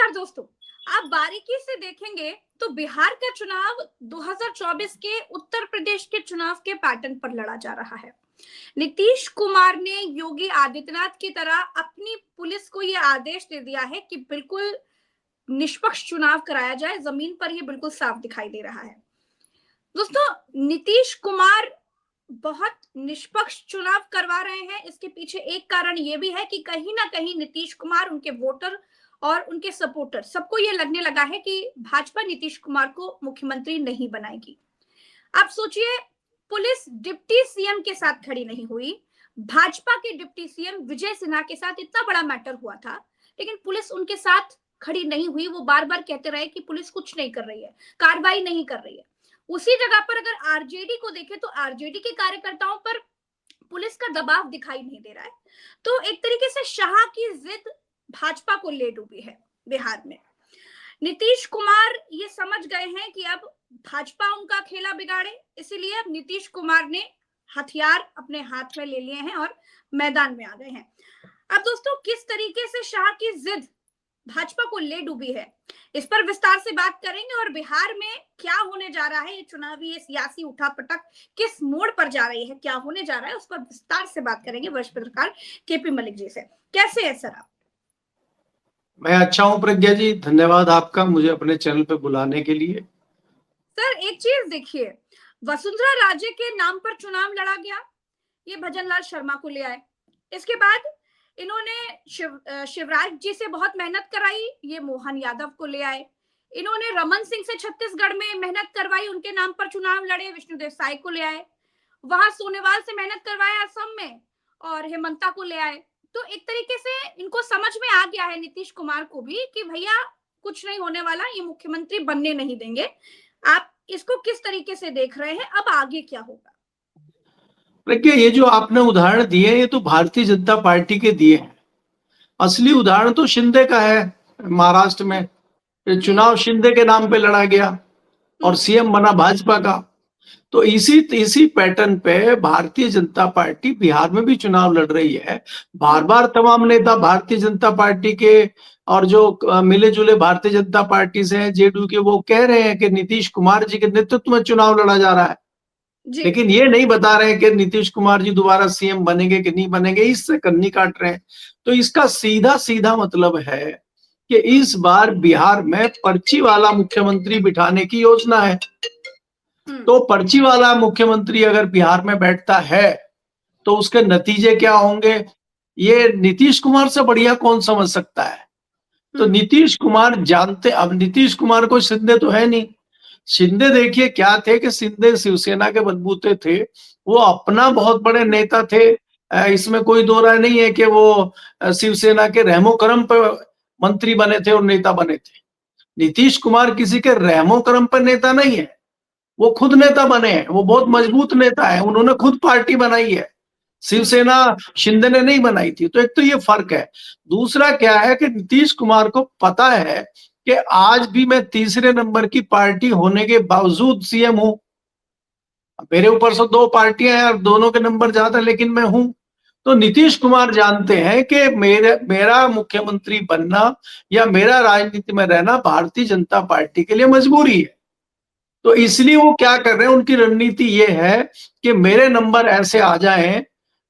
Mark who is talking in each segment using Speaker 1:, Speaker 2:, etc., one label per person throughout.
Speaker 1: नमस्कार दोस्तों। आप बारीकी से देखेंगे तो बिहार का चुनाव 2024 के उत्तर प्रदेश के चुनाव के पैटर्न पर लड़ा जा रहा है। नीतीश कुमार ने योगी आदित्यनाथ की तरह अपनी पुलिस को यह आदेश दे दिया है कि बिल्कुल निष्पक्ष चुनाव कराया जाए। जमीन पर यह बिल्कुल साफ दिखाई दे रहा है। दोस्तों, नीतीश कुमार बहुत निष्पक्ष चुनाव करवा रहे हैं। इसके पीछे एक कारण यह भी है कि कहीं ना कहीं नीतीश कुमार, उनके वोटर और उनके सपोर्टर, सबको यह लगने लगा है कि भाजपा नीतीश कुमार को मुख्यमंत्री नहीं बनाएगी। आप सोचिए, पुलिस डिप्टी सीएम के साथ खड़ी नहीं हुई। भाजपा के डिप्टी सीएम विजय सिन्हा के साथ इतना बड़ा मैटर हुआ था, लेकिन पुलिस उनके साथ खड़ी नहीं हुई। वो बार बार कहते रहे कि पुलिस कुछ नहीं कर रही है, कार्रवाई नहीं कर रही है। उसी जगह पर अगर आरजेडी को देखें तो आरजेडी के कार्यकर्ताओं पर पुलिस का दबाव दिखाई नहीं दे रहा है। तो एक तरीके से शाह की जिद भाजपा को ले डूबी है बिहार में। नीतीश कुमार ये समझ गए हैं कि अब भाजपा उनका खेला बिगाड़े, इसीलिए अब नीतीश कुमार ने हथियार अपने हाथ में ले लिए हैं और मैदान में आ गए हैं। अब दोस्तों, किस तरीके से शाह की जिद भाजपा को ले डूबी है, इस पर विस्तार से बात करेंगे। और बिहार में क्या होने जा रहा है, ये चुनावी, ये सियासी उठापटक किस मोड़ पर जा रही है, क्या होने जा रहा है, उस पर विस्तार से बात करेंगे वरिष्ठ पत्रकार केपी मलिक जी से। कैसे है सर आप?
Speaker 2: मैं अच्छा हूं प्रज्ञा जी, धन्यवाद आपका मुझे अपने चैनल पे बुलाने के लिए।
Speaker 1: सर, एक चीज देखिए, वसुंधरा राजे के नाम पर चुनाव लड़ा गया, ये भजनलाल शर्मा को ले आए। इसके बाद इन्होंने शिवराज जी से बहुत मेहनत कराई, ये मोहन यादव को ले आए। इन्होंने रमन सिंह से छत्तीसगढ़ में मेहनत करवाई, उनके नाम पर चुनाव लड़े, विष्णुदेव साय को ले आए। वहां सोनेवाल से मेहनत करवाया असम में, और हेमंता को ले आए। तो एक तरीके से इनको समझ में आ गया है नीतीश कुमार को भी कि भैया कुछ नहीं होने वाला, ये मुख्यमंत्री बनने नहीं देंगे। आप इसको किस तरीके से देख रहे हैं, अब आगे क्या होगा?
Speaker 2: प्रज्ञा, ये जो आपने उदाहरण दिए ये तो भारतीय जनता पार्टी के दिए हैं। असली उदाहरण तो शिंदे का है। महाराष्ट्र में चुनाव शिंदे के नाम पे लड़ा गया और सीएम बना भाजपा का। तो इसी पैटर्न पे भारतीय जनता पार्टी बिहार में भी चुनाव लड़ रही है। बार बार तमाम नेता भारतीय जनता पार्टी के और जो मिले जुले भारतीय जनता पार्टी से हैं, जेडीयू के, वो कह रहे हैं कि नीतीश कुमार जी के नेतृत्व में चुनाव लड़ा जा रहा है, लेकिन ये नहीं बता रहे हैं कि नीतीश कुमार जी दोबारा सीएम बनेंगे कि नहीं बनेंगे। इससे कन्नी काट रहे हैं। तो इसका सीधा सीधा मतलब है कि इस बार बिहार में पर्ची वाला मुख्यमंत्री बिठाने की योजना है। तो पर्ची वाला मुख्यमंत्री अगर बिहार में बैठता है तो उसके नतीजे क्या होंगे, ये नीतीश कुमार से बढ़िया कौन समझ सकता है। तो नीतीश कुमार जानते, अब नीतीश कुमार को शिंदे तो है नहीं। शिंदे देखिए क्या थे कि शिंदे शिवसेना के बलबूते थे, वो अपना बहुत बड़े नेता थे। इसमें कोई दो राय नहीं है कि वो शिवसेना के रहमो करम पर मंत्री बने थे और नेता बने थे। नीतीश कुमार किसी के रहमो करम पर नेता नहीं है, वो खुद नेता बने हैं। वो बहुत मजबूत नेता है, उन्होंने खुद पार्टी बनाई है। शिवसेना शिंदे ने नहीं बनाई थी। तो एक तो ये फर्क है। दूसरा क्या है कि नीतीश कुमार को पता है कि आज भी मैं तीसरे नंबर की पार्टी होने के बावजूद सीएम हूं। मेरे ऊपर से दो पार्टियां हैं और दोनों के नंबर ज्यादा, लेकिन मैं हूं। तो नीतीश कुमार जानते हैं कि मेरा मुख्यमंत्री बनना या मेरा राजनीति में रहना भारतीय जनता पार्टी के लिए मजबूरी है। तो इसलिए वो क्या कर रहे हैं, उनकी रणनीति ये है कि मेरे नंबर ऐसे आ जाएं,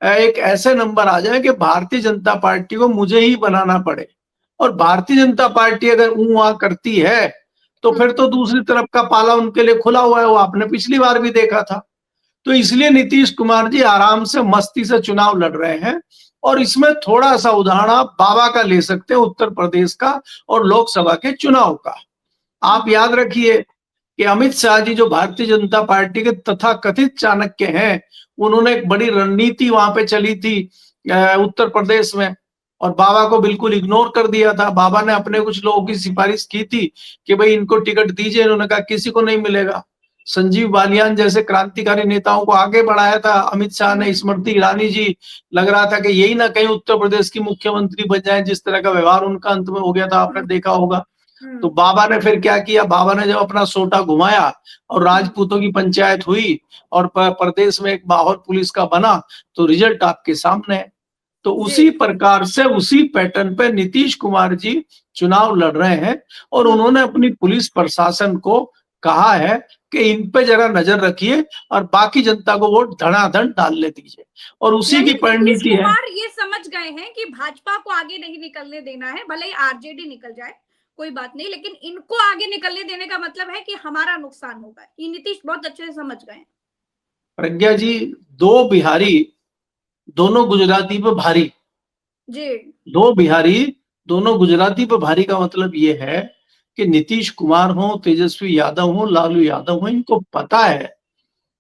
Speaker 2: एक ऐसे नंबर आ जाए कि भारतीय जनता पार्टी को मुझे ही बनाना पड़े। और भारतीय जनता पार्टी अगर ऊँ करती है तो फिर तो दूसरी तरफ का पाला उनके लिए खुला हुआ है। वो आपने पिछली बार भी देखा था। तो इसलिए नीतीश कुमार जी आराम से मस्ती से चुनाव लड़ रहे हैं। और इसमें थोड़ा सा उदाहरण आप बाबा का ले सकते हैं, उत्तर प्रदेश का और लोकसभा के चुनाव का। आप याद रखिए कि अमित शाह जी जो भारतीय जनता पार्टी के तथाकथित चाणक्य हैं, उन्होंने एक बड़ी रणनीति वहां पे चली थी उत्तर प्रदेश में, और बाबा को बिल्कुल इग्नोर कर दिया था। बाबा ने अपने कुछ लोगों की सिफारिश की थी कि भाई इनको टिकट दीजिए, इन्होंने कहा किसी को नहीं मिलेगा। संजीव बालियान जैसे क्रांतिकारी नेताओं को आगे बढ़ाया था अमित शाह ने। स्मृति ईरानी जी, लग रहा था कि यही ना कहीं उत्तर प्रदेश की मुख्यमंत्री बन जाए, जिस तरह का व्यवहार उनका अंत में हो गया था, आपने देखा होगा। तो बाबा ने फिर क्या किया, बाबा ने जब अपना सोटा घुमाया और राजपूतों की पंचायत हुई और प्रदेश में एक बाहर पुलिस का बना, तो रिजल्ट आपके सामने है। तो उसी प्रकार से उसी पैटर्न पे नीतीश कुमार जी चुनाव लड़ रहे हैं और उन्होंने अपनी पुलिस प्रशासन को कहा है कि इन पे जरा नजर रखिए और बाकी जनता को वोट धड़ाधड़ डालने दीजिए, और उसी
Speaker 1: यानी
Speaker 2: की
Speaker 1: नीतीश
Speaker 2: परिणति है।
Speaker 1: कुमार ये समझ गए हैं कि भाजपा को आगे नहीं निकलने देना है, भले ही आरजेडी निकल जाए कोई बात नहीं, लेकिन इनको आगे निकलने देने का मतलब है कि हमारा नुकसान होगा। ये नीतीश बहुत अच्छे से समझ गए हैं।
Speaker 2: प्रज्ञा जी, दो बिहारी दोनों गुजराती पे भारी,
Speaker 1: जी।
Speaker 2: दो बिहारी दोनों गुजराती पे भारी का मतलब ये है कि नीतीश कुमार हो, तेजस्वी यादव हो, लालू यादव हो, इनको पता है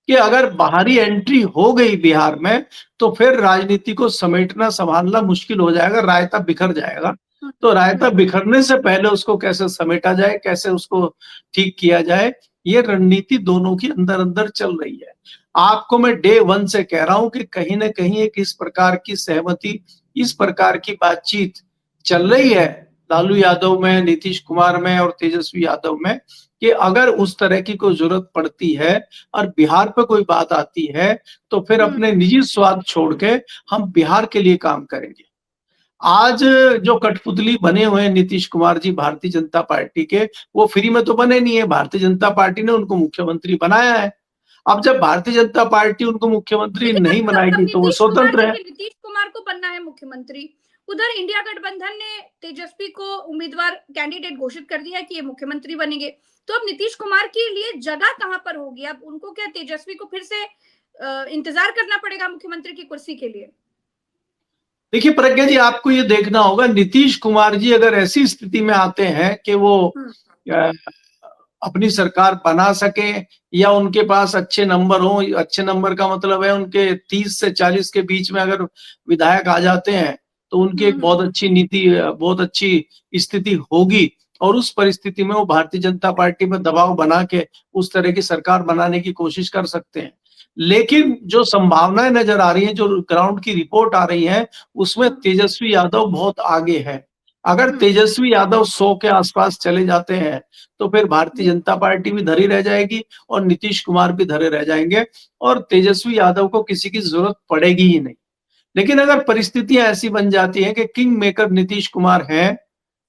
Speaker 2: कि अगर बाहरी एंट्री हो गई बिहार में तो फिर राजनीति को समेटना संभालना मुश्किल हो जाएगा, रायता बिखर जाएगा। तो रायता बिखरने से पहले उसको कैसे समेटा जाए, कैसे उसको ठीक किया जाए, ये रणनीति दोनों की अंदर अंदर चल रही है। आपको मैं डे वन से कह रहा हूं कि कहीं ना कहीं एक इस प्रकार की सहमति, इस प्रकार की बातचीत चल रही है लालू यादव में, नीतीश कुमार में और तेजस्वी यादव में, कि अगर उस तरह की कोई जरूरत पड़ती है और बिहार पे कोई बात आती है तो फिर अपने निजी स्वार्थ छोड़ के हम बिहार के लिए काम करेंगे। आज जो कठपुतली बने हुए हैं नीतीश कुमार जी भारतीय जनता पार्टी के, वो फ्री में तो बने नहीं है, भारतीय जनता पार्टी ने उनको मुख्यमंत्री बनाया है। अब जब भारतीय जनता पार्टी उनको मुख्यमंत्री
Speaker 1: लेकिन
Speaker 2: नहीं
Speaker 1: जब
Speaker 2: बनाएगी तो वो
Speaker 1: नीतीश कुमार
Speaker 2: स्वतंत्र है।
Speaker 1: देखिए, नीतीश कुमार को बनना है मुख्यमंत्री, उधर इंडिया गठबंधन ने तेजस्वी को उम्मीदवार कैंडिडेट घोषित कर दिया कि ये मुख्यमंत्री बनेंगे, तो अब नीतीश कुमार के लिए जगह कहां पर होगी? अब उनको क्या तेजस्वी को फिर से इंतजार करना पड़ेगा मुख्यमंत्री की कुर्सी के लिए?
Speaker 2: देखिए प्रज्ञा जी, आपको ये देखना होगा, नीतीश कुमार जी अगर ऐसी स्थिति में आते हैं कि वो अ, अपनी सरकार बना सके या उनके पास अच्छे नंबर हो, अच्छे नंबर का मतलब है उनके 30 से 40 के बीच में अगर विधायक आ जाते हैं तो उनकी एक बहुत अच्छी नीति, बहुत अच्छी स्थिति होगी और उस परिस्थिति में वो भारतीय जनता पार्टी में दबाव बना के उस तरह की सरकार बनाने की कोशिश कर सकते हैं। लेकिन जो संभावनाएं नजर आ रही हैं, जो ग्राउंड की रिपोर्ट आ रही है, उसमें तेजस्वी यादव बहुत आगे है। अगर तेजस्वी यादव 100 के आसपास चले जाते हैं तो फिर भारतीय जनता पार्टी भी धरी रह जाएगी और नीतीश कुमार भी धरे रह जाएंगे और तेजस्वी यादव को किसी की जरूरत पड़ेगी ही नहीं। लेकिन अगर परिस्थितियां ऐसी बन जाती हैं कि किंग मेकर नीतीश कुमार हैं,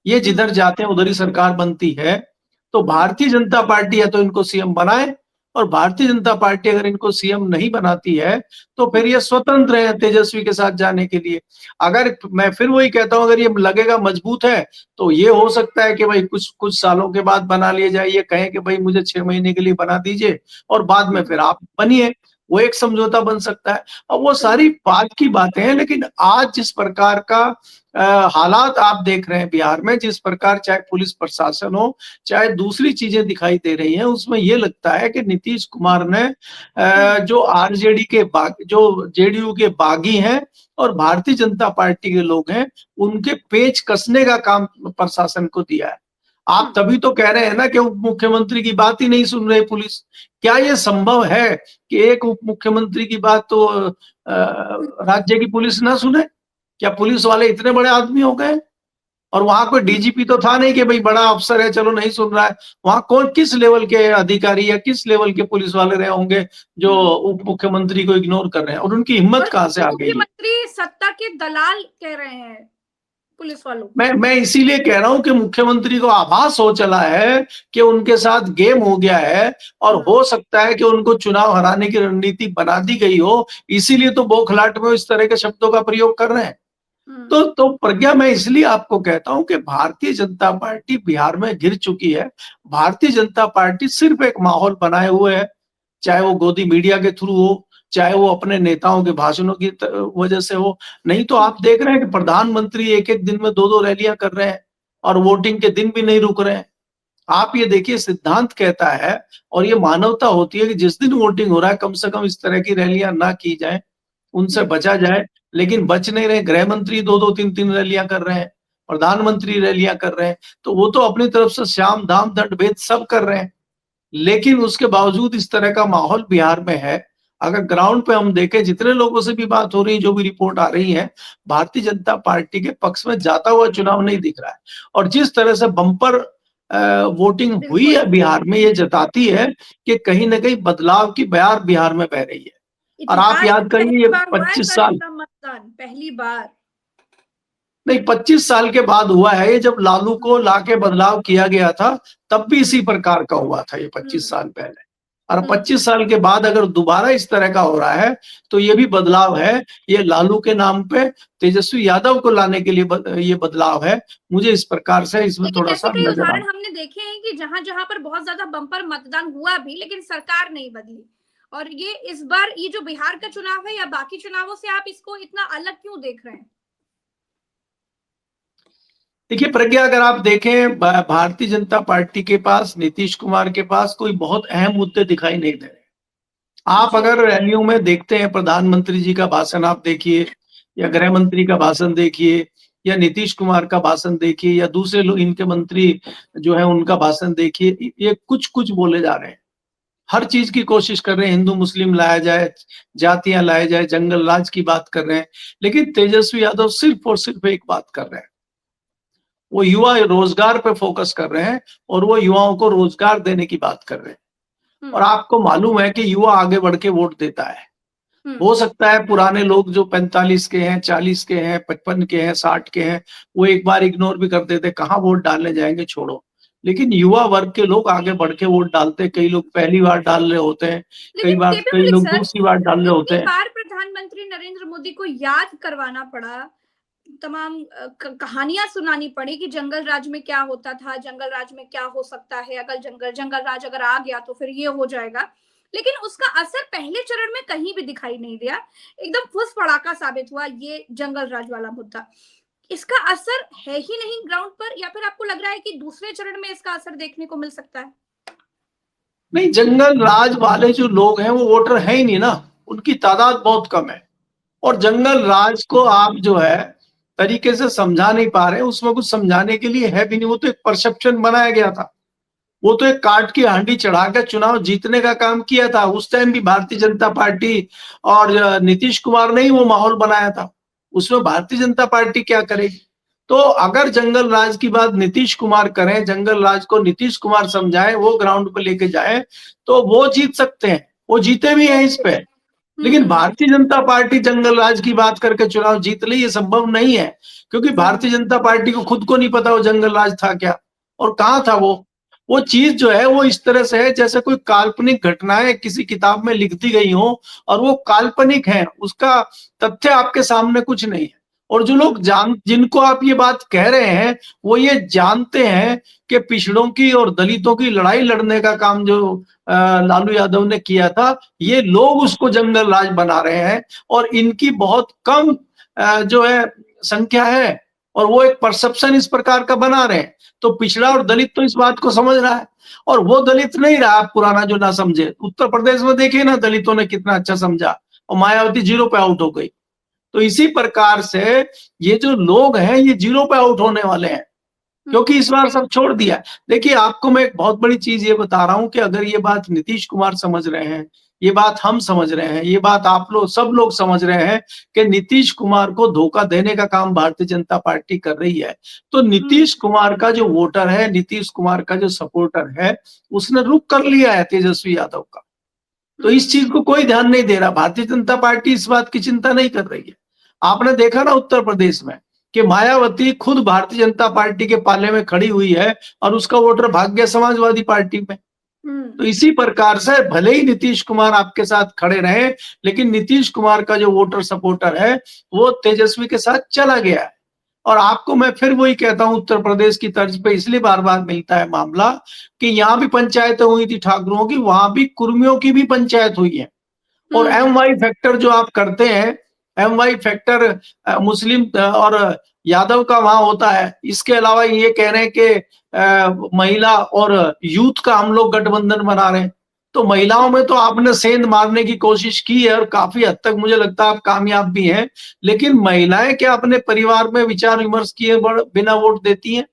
Speaker 2: ये जिधर जाते हैं उधर ही सरकार बनती है, तो भारतीय जनता पार्टी या तो इनको सीएम बनाए, और भारतीय जनता पार्टी अगर इनको सीएम नहीं बनाती है तो फिर ये स्वतंत्र है तेजस्वी के साथ जाने के लिए। अगर मैं फिर वही कहता हूं, अगर ये लगेगा मजबूत है तो ये हो सकता है कि भाई कुछ कुछ सालों के बाद बना लिया जाए, ये कहें कि भाई मुझे 6 महीने के लिए बना दीजिए और बाद में फिर आप बनिए, वो एक समझौता बन सकता है। अब वो सारी बात की बातें हैं, लेकिन आज जिस प्रकार का हालात आप देख रहे हैं बिहार में, जिस प्रकार चाहे पुलिस प्रशासन हो, चाहे दूसरी चीजें दिखाई दे रही हैं, उसमें ये लगता है कि नीतीश कुमार ने जो आरजेडी के जो जेडीयू के बागी हैं और भारतीय जनता पार्टी के लोग हैं, उनके पेच कसने का काम प्रशासन को दिया है। आप तभी तो कह रहे हैं ना कि उप मुख्यमंत्री की बात ही नहीं सुन रहे पुलिस। क्या ये संभव है कि एक उप मुख्यमंत्री की बात तो राज्य की पुलिस ना सुने? क्या पुलिस वाले इतने बड़े आदमी हो गए? और वहां कोई डीजीपी तो था नहीं कि भाई बड़ा अफसर है चलो नहीं सुन रहा है। वहां कौन, किस लेवल के अधिकारी या किस लेवल के पुलिस वाले रहे होंगे जो उप मुख्यमंत्री को इग्नोर कर रहे हैं, और उनकी हिम्मत कहां से आ गई?
Speaker 1: मुख्यमंत्री सत्ता के दलाल कह रहे हैं पुलिस वालों।
Speaker 2: मैं इसीलिए कह रहा हूं कि मुख्यमंत्री को आभास हो चला है कि उनके साथ गेम हो गया है और हो सकता है कि उनको चुनाव हराने की रणनीति बना दी गई हो, इसीलिए तो बौखलाहट में इस तरह के शब्दों का प्रयोग कर रहे हैं। तो प्रज्ञा, मैं इसलिए आपको कहता हूं कि भारतीय जनता पार्टी बिहार में गिर चुकी है। भारतीय जनता पार्टी सिर्फ एक माहौल बनाए हुए है, चाहे वो गोदी मीडिया के थ्रू हो, चाहे वो अपने नेताओं के भाषणों की वजह से हो। नहीं तो आप देख रहे हैं कि प्रधानमंत्री एक एक दिन में 2-2 रैलियां कर रहे हैं और वोटिंग के दिन भी नहीं रुक रहे हैं। आप ये देखिए, सिद्धांत कहता है और ये मानवता होती है कि जिस दिन वोटिंग हो रहा है कम से कम इस तरह की रैलियां ना की जाए, उनसे बचा जाए। लेकिन बच नहीं रहे, गृह मंत्री 2-2 3-3 रैलियां कर रहे हैं, प्रधानमंत्री रैलियां कर रहे हैं, तो वो तो अपनी तरफ से श्याम दाम दंड भेद सब कर रहे हैं। लेकिन उसके बावजूद इस तरह का माहौल बिहार में है। अगर ग्राउंड पे हम देखें, जितने लोगों से भी बात हो रही है, जो भी रिपोर्ट आ रही है, भारतीय जनता पार्टी के पक्ष में जाता हुआ चुनाव नहीं दिख रहा है। और जिस तरह से बम्पर वोटिंग हुई है बिहार में, ये जताती है कि कहीं ना कहीं बदलाव की बयार बिहार में बह रही है। और आप याद करिए, ये 25 साल
Speaker 1: मतदान पहली बार
Speaker 2: नहीं, 25 साल के बाद हुआ है ये। जब लालू को लाके बदलाव किया गया था तब भी इसी प्रकार का हुआ था ये 25 साल पहले। और 25 साल के बाद अगर दोबारा इस तरह का हो रहा है तो ये भी बदलाव है। ये लालू के नाम पे तेजस्वी यादव को लाने के लिए ये बदलाव है। मुझे इस प्रकार से इसमें
Speaker 1: लेकिन
Speaker 2: थोड़ा
Speaker 1: ऐसे
Speaker 2: सा
Speaker 1: कई
Speaker 2: नजर
Speaker 1: उदाहरण
Speaker 2: आता
Speaker 1: हमने देखे हैं कि जहां जहां पर बहुत ज्यादा बम्पर मतदान हुआ भी, लेकिन सरकार नहीं बदली। और ये इस बार ये जो बिहार का चुनाव है या बाकी चुनावों से आप इसको इतना अलग क्यों देख रहे हैं?
Speaker 2: देखिए प्रज्ञा, अगर आप देखें भारतीय जनता पार्टी के पास, नीतीश कुमार के पास कोई बहुत अहम मुद्दे दिखाई नहीं दे रहे। आप अगर रैलियों में देखते हैं, प्रधानमंत्री जी का भाषण आप देखिए, या गृह मंत्री का भाषण देखिए, या नीतीश कुमार का भाषण देखिए, या दूसरे लोग इनके मंत्री जो है उनका भाषण देखिए, ये कुछ कुछ बोले जा रहे हैं। हर चीज की कोशिश कर रहे हैं, हिंदू मुस्लिम लाया जाए, जातियां लाया जाए, जंगल राज की बात कर रहे हैं। लेकिन तेजस्वी यादव सिर्फ और सिर्फ एक बात कर रहे हैं, वो युवा रोजगार पे फोकस कर रहे हैं और वो युवाओं को रोजगार देने की बात कर रहे हैं। और आपको मालूम है कि युवा आगे बढ़ के वोट देता है। हो सकता है पुराने लोग जो 45 के हैं, 40 के हैं, 55 के हैं, 60 के हैं, वो एक बार इग्नोर भी कर देते, कहाँ वोट डालने जाएंगे, छोड़ो। लेकिन युवा वर्ग के लोग आगे बढ़ के वोट डालते हैं। कई लोग पहली बार डाल रहे होते हैं,
Speaker 1: लेकिन केपी
Speaker 2: कई
Speaker 1: मलिक
Speaker 2: लोग
Speaker 1: सर,
Speaker 2: दूसरी बार डाल रहे होते
Speaker 1: इतनी
Speaker 2: हैं।
Speaker 1: बार प्रधानमंत्री नरेंद्र मोदी को याद करवाना पड़ा, तमाम कहानियां सुनानी पड़ी कि जंगल राज में क्या होता था, जंगल राज में क्या हो सकता है, अगर जंगल राज अगर आ गया तो फिर ये हो जाएगा। लेकिन उसका असर पहले चरण में कहीं भी दिखाई नहीं दिया। एकदम फुस पड़ाका साबित हुआ ये जंगल राज वाला मुद्दा। इसका असर है ही नहीं ग्राउंड पर, या फिर आपको लग रहा है कि दूसरे चरण में इसका असर देखने को मिल सकता है?
Speaker 2: नहीं, जंगल राज वाले जो लोग हैं वो वोटर है ही नहीं ना, उनकी तादाद बहुत कम है। और जंगल राज को आप जो है तरीके से समझा नहीं पा रहे, उसमें कुछ समझाने के लिए है भी नहीं। वो तो एक परसेप्शन बनाया गया था, वो तो एक काट की हांडी चढ़ाकर चुनाव जीतने का काम किया था। उस टाइम भी भारतीय जनता पार्टी और नीतीश कुमार ने ही वो माहौल बनाया था। उसमें भारतीय जनता पार्टी क्या करेगी? तो अगर जंगल राज की बात नीतीश कुमार करें, जंगल राज को नीतीश कुमार समझाएं, वो ग्राउंड पे लेके जाए, तो वो जीत सकते हैं। वो जीते भी हैं इस पे। लेकिन भारतीय जनता पार्टी जंगल राज की बात करके चुनाव जीत ले, ये संभव नहीं है। क्योंकि भारतीय जनता पार्टी को खुद को नहीं पता वो जंगल राज था क्या और कहाँ था। वो चीज जो है वो इस तरह से है जैसे कोई काल्पनिक घटनाएं किसी किताब में लिख दी गई हो और वो काल्पनिक है, उसका तथ्य आपके सामने कुछ नहीं है। और जो लोग जिनको आप ये बात कह रहे हैं, वो ये जानते हैं कि पिछड़ों की और दलितों की लड़ाई लड़ने का काम जो लालू यादव ने किया था, ये लोग उसको जंगल राज बना रहे हैं। और इनकी बहुत कम जो है संख्या है, और वो एक परसेप्शन इस प्रकार का बना रहे हैं। तो पिछड़ा और दलित तो इस बात को समझ रहा है, और वो दलित नहीं रहा पुराना जो ना समझे। उत्तर प्रदेश में देखिए ना, दलितों ने कितना अच्छा समझा और मायावती 0 पे आउट हो गई। तो इसी प्रकार से ये जो लोग हैं ये 0 पे आउट होने वाले हैं, क्योंकि इस बार सब छोड़ दिया। देखिए, आपको मैं एक बहुत बड़ी चीज ये बता रहा हूं कि अगर ये बात नीतीश कुमार समझ रहे हैं, ये बात हम समझ रहे हैं, ये बात आप लोग सब लोग समझ रहे हैं कि नीतीश कुमार को धोखा देने का काम भारतीय जनता पार्टी कर रही है, तो नीतीश कुमार का जो वोटर है, नीतीश कुमार का जो सपोर्टर है, उसने रुख कर लिया है तेजस्वी यादव का। तो इस चीज को कोई ध्यान नहीं दे रहा। भारतीय जनता पार्टी इस बात की चिंता नहीं कर रही है। आपने देखा ना उत्तर प्रदेश में कि मायावती खुद भारतीय जनता पार्टी के पाले में खड़ी हुई है और उसका वोटर भाग गया समाजवादी पार्टी में। तो इसी प्रकार से भले ही नीतीश कुमार आपके साथ खड़े रहे, लेकिन नीतीश कुमार का जो वोटर सपोर्टर है वो तेजस्वी के साथ चला गया है। और आपको मैं फिर वही कहता हूं, उत्तर प्रदेश की तर्ज पे इसलिए बार बार मिलता है मामला कि यहाँ भी पंचायतें हुई थी ठाकुरों की, वहां भी कुर्मियों की भी पंचायत हुई है। और MY फैक्टर जो आप करते हैं, MY फैक्टर मुस्लिम और यादव का वहां होता है। इसके अलावा ये कह रहे हैं कि महिला और यूथ का हम लोग गठबंधन बना रहे हैं। तो महिलाओं में तो आपने सेंध मारने की कोशिश की है और काफी हद तक मुझे लगता है आप कामयाब भी हैं। लेकिन महिलाएं क्या अपने परिवार में विचार विमर्श किए बिना वोट देती हैं?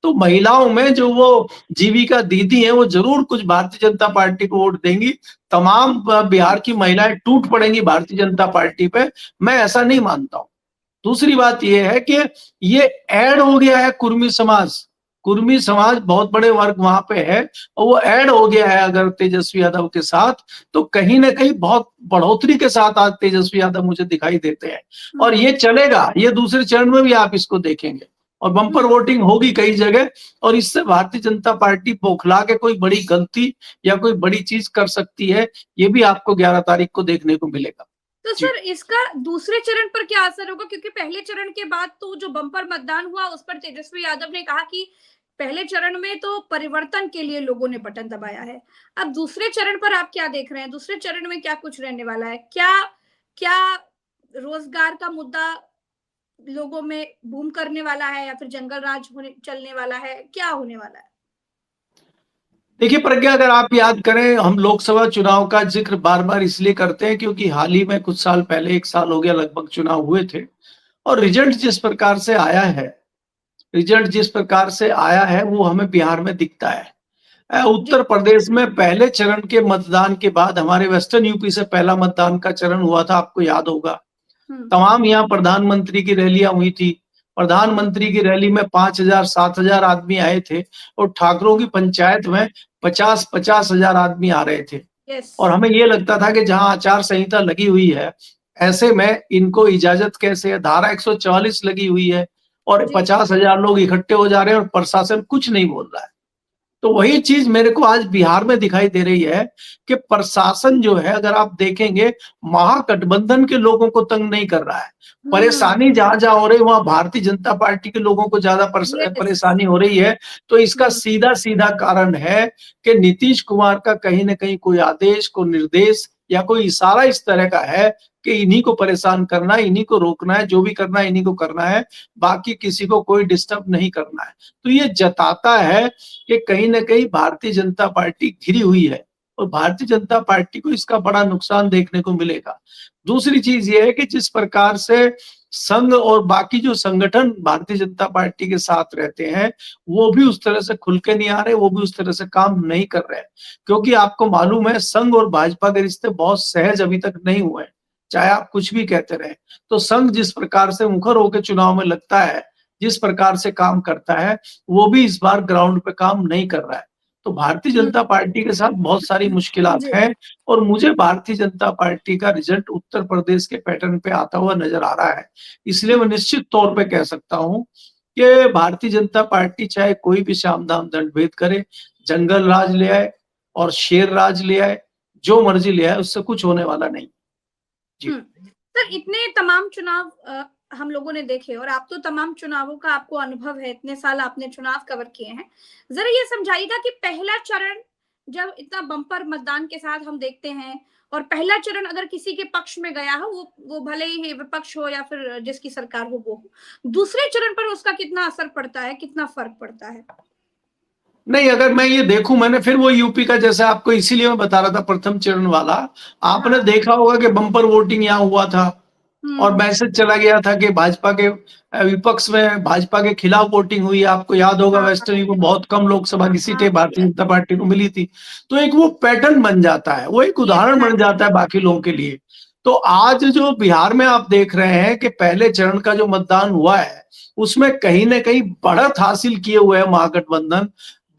Speaker 2: तो महिलाओं में जो वो जीविका दीदी हैं वो जरूर कुछ भारतीय जनता पार्टी को वोट देंगी। तमाम बिहार की महिलाएं टूट पड़ेंगी भारतीय जनता पार्टी पे, मैं ऐसा नहीं मानता हूं। दूसरी बात ये है कि ये ऐड हो गया है कुर्मी समाज। कुर्मी समाज बहुत बड़े वर्ग वहां पे है और वो ऐड हो गया है अगर तेजस्वी यादव के साथ, तो कहीं ना कहीं बहुत बढ़ोतरी के साथ आज तेजस्वी यादव मुझे दिखाई देते हैं। और ये चलेगा, ये दूसरे चरण में भी आप इसको देखेंगे और बम्पर वोटिंग होगी कई जगह, और इससे भारतीय जनता पार्टी बौखला के कोई बड़ी गलती या कोई बड़ी चीज कर सकती है, ये भी आपको 11 तारीख को देखने को मिलेगा।
Speaker 1: तो सर इसका दूसरे चरण पर क्या असर होगा, क्योंकि पहले चरण के बाद तो जो बम्पर मतदान हुआ उस पर तेजस्वी यादव ने कहा कि पहले चरण में तो परिवर्तन के लिए लोगों ने बटन दबाया है, अब दूसरे चरण पर आप क्या देख रहे हैं, दूसरे चरण में क्या कुछ रहने वाला है, क्या क्या रोजगार का मुद्दा लोगों में बूम करने वाला है या फिर जंगल राज होने चलने वाला है, क्या होने वाला है?
Speaker 2: देखिए प्रज्ञा, अगर आप याद करें, हम लोकसभा चुनाव का जिक्र बार बार इसलिए करते हैं क्योंकि हाल ही में कुछ साल पहले, 1 साल हो गया लगभग, चुनाव हुए थे और रिजल्ट जिस प्रकार से आया है, वो हमें बिहार में दिखता है। उत्तर प्रदेश में पहले चरण के मतदान के बाद हमारे वेस्टर्न यूपी से पहला मतदान का चरण हुआ था, आपको याद होगा। तमाम यहाँ प्रधानमंत्री की रैलियां हुई थी। प्रधानमंत्री की रैली में 5,000 7,000 आदमी आए थे और ठाकरों की पंचायत में 50-50 हजार आदमी आ रहे थे। और हमें ये लगता था कि जहां आचार संहिता लगी हुई है, ऐसे में इनको इजाजत कैसे है, धारा 144 लगी हुई है और 50,000 लोग इकट्ठे हो जा रहे हैं और प्रशासन कुछ नहीं बोल रहा है। तो वही चीज मेरे को आज बिहार में दिखाई दे रही है कि प्रशासन जो है, अगर आप देखेंगे, महागठबंधन के लोगों को तंग नहीं कर रहा है। परेशानी जहां जहां हो रही है वहां भारतीय जनता पार्टी के लोगों को ज्यादा परेशानी हो रही है। तो इसका सीधा सीधा कारण है कि नीतीश कुमार का कहीं ना कहीं कोई आदेश, कोई निर्देश या कोई इशारा इस तरह का है कि इन्हीं को परेशान करना है, इन्हीं को रोकना है, जो भी करना है इन्हीं को करना है, बाकी किसी को कोई डिस्टर्ब नहीं करना है। तो ये जताता है कि कहीं ना कहीं भारतीय जनता पार्टी घिरी हुई है और भारतीय जनता पार्टी को इसका बड़ा नुकसान देखने को मिलेगा। दूसरी चीज ये है कि जिस प्रकार से संघ और बाकी जो संगठन भारतीय जनता पार्टी के साथ रहते हैं, वो भी उस तरह से खुल के नहीं आ रहे, वो भी उस तरह से काम नहीं कर रहे हैं। क्योंकि आपको मालूम है, संघ और भाजपा के रिश्ते बहुत सहज अभी तक नहीं हुए हैं, चाहे आप कुछ भी कहते रहे। तो संघ जिस प्रकार से मुखर होकर चुनाव में लगता है, जिस प्रकार से काम करता है, वो भी इस बार ग्राउंड पे काम नहीं कर रहा है। तो भारतीय जनता पार्टी के साथ बहुत सारी मुश्किलात हैं और मुझे भारतीय जनता पार्टी का रिजल्ट उत्तर प्रदेश के पैटर्न पे आता हुआ नजर आ रहा है। इसलिए मैं निश्चित तौर पे कह सकता हूं कि भारतीय जनता पार्टी चाहे कोई भी साम दाम दंड भेद करे, जंगल राज ले आए और शेर राज ले आए, जो मर्जी ले आए, उससे कुछ होने वाला नहीं। जी
Speaker 1: सर, इतने तमाम चुनाव हम लोगों ने देखे और आप तो तमाम चुनावों का आपको अनुभव है, इतने साल आपने चुनाव कवर किए हैं, जरा ये समझाइएगा कि पहला चरण जब इतना बम्पर मतदान के साथ हम देखते हैं और पहला चरण अगर किसी के पक्ष में गया हो, वो भले ही विपक्ष हो या फिर जिसकी सरकार हो वो हो, दूसरे चरण पर उसका कितना असर पड़ता है, कितना फर्क पड़ता है?
Speaker 2: नहीं, अगर मैं ये देखूं, मैंने फिर वो यूपी का जैसे आपको इसीलिए मैं बता रहा था प्रथम चरण वाला, आपने देखा होगा कि बम्पर वोटिंग यहाँ हुआ था और मैसेज चला गया था कि भाजपा के विपक्ष में भाजपा के खिलाफ वोटिंग हुई। आपको याद होगा वेस्टर्न को बहुत कम लोकसभा की सीटें भारतीय जनता पार्टी को मिली थी। तो एक वो पैटर्न बन जाता है, वो एक उदाहरण बन जाता है बाकी लोगों के लिए। तो आज जो बिहार में आप देख रहे हैं कि पहले चरण का जो मतदान हुआ है, उसमें कहीं ना कहीं बढ़त हासिल किए हुए है महागठबंधन,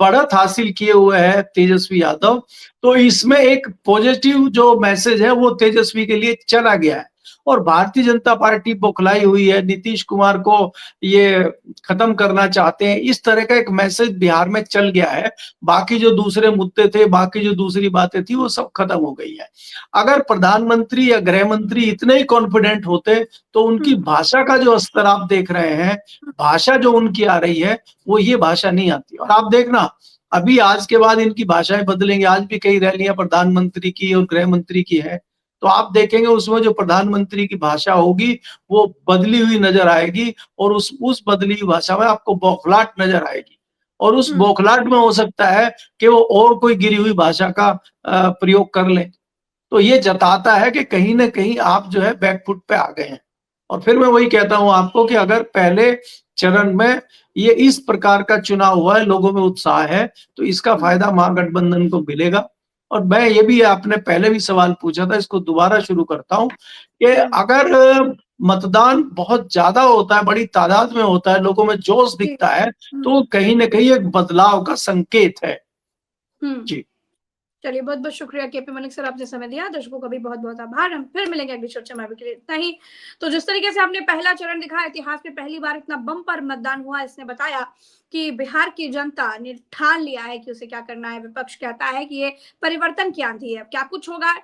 Speaker 2: बढ़त हासिल किए हुए है तेजस्वी यादव। तो इसमें एक पॉजिटिव जो मैसेज है वो तेजस्वी के लिए चला गया है और भारतीय जनता पार्टी बौखलाई हुई है, नीतीश कुमार को ये खत्म करना चाहते हैं, इस तरह का एक मैसेज बिहार में चल गया है। बाकी जो दूसरे मुद्दे थे, बाकी जो दूसरी बातें थी, वो सब खत्म हो गई है। अगर प्रधानमंत्री या गृह मंत्री इतने ही कॉन्फिडेंट होते तो उनकी भाषा का जो स्तर आप देख रहे हैं, भाषा जो उनकी आ रही है, वो ये भाषा नहीं आती। और आप देखना, अभी आज के बाद इनकी भाषाएं बदलेंगे। आज भी कई रैलियां प्रधानमंत्री की और गृह मंत्री की है, तो आप देखेंगे उसमें जो प्रधानमंत्री की भाषा होगी वो बदली हुई नजर आएगी और उस बदली हुई भाषा में आपको बौखलाहट नजर आएगी और उस बौखलाहट में हो सकता है कि वो और कोई गिरी हुई भाषा का प्रयोग कर ले। तो ये जताता है कि कहीं ना कहीं आप जो है बैकफुट पे आ गए हैं। और फिर मैं वही कहता हूं आपको कि अगर पहले चरण में ये इस प्रकार का चुनाव हुआ है, लोगों में उत्साह है, तो इसका फायदा महागठबंधन को मिलेगा। और मैं ये भी, आपने पहले भी सवाल पूछा था, इसको दोबारा शुरू करता हूं कि अगर मतदान बहुत ज्यादा होता है, बड़ी तादाद में होता है, लोगों में जोश
Speaker 1: जी।
Speaker 2: दिखता है, तो कहीं ना कहीं एक बदलाव का संकेत है।
Speaker 1: हम्म।
Speaker 2: जी।
Speaker 1: चलिए, बहुत बहुत शुक्रिया केपी मलिक सर, आपने समय दिया। दर्शकों का भी बहुत बहुत आभार। हम फिर मिलेंगे अगली चर्चा में, अभी के लिए इतना ही। तो जिस तरीके से आपने पहला चरण दिखाया, इतिहास में पहली बार इतना बम्पर मतदान हुआ, इसने बताया कि बिहार की जनता ने ठान लिया है कि उसे क्या करना है। विपक्ष कहता है कि ये परिवर्तन की आंधी है, क्या कुछ होगा,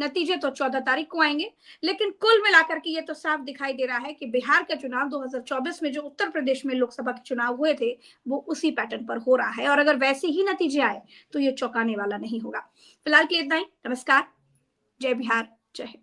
Speaker 1: नतीजे तो 14 तारीख को आएंगे। लेकिन कुल मिलाकर के ये तो साफ दिखाई दे रहा है कि बिहार का चुनाव 2024 में जो उत्तर प्रदेश में लोकसभा के चुनाव हुए थे, वो उसी पैटर्न पर हो रहा है। और अगर वैसे ही नतीजे आए तो ये चौंकाने वाला नहीं होगा। फिलहाल के लिए इतना ही। नमस्कार। जय बिहार, जय हिंद।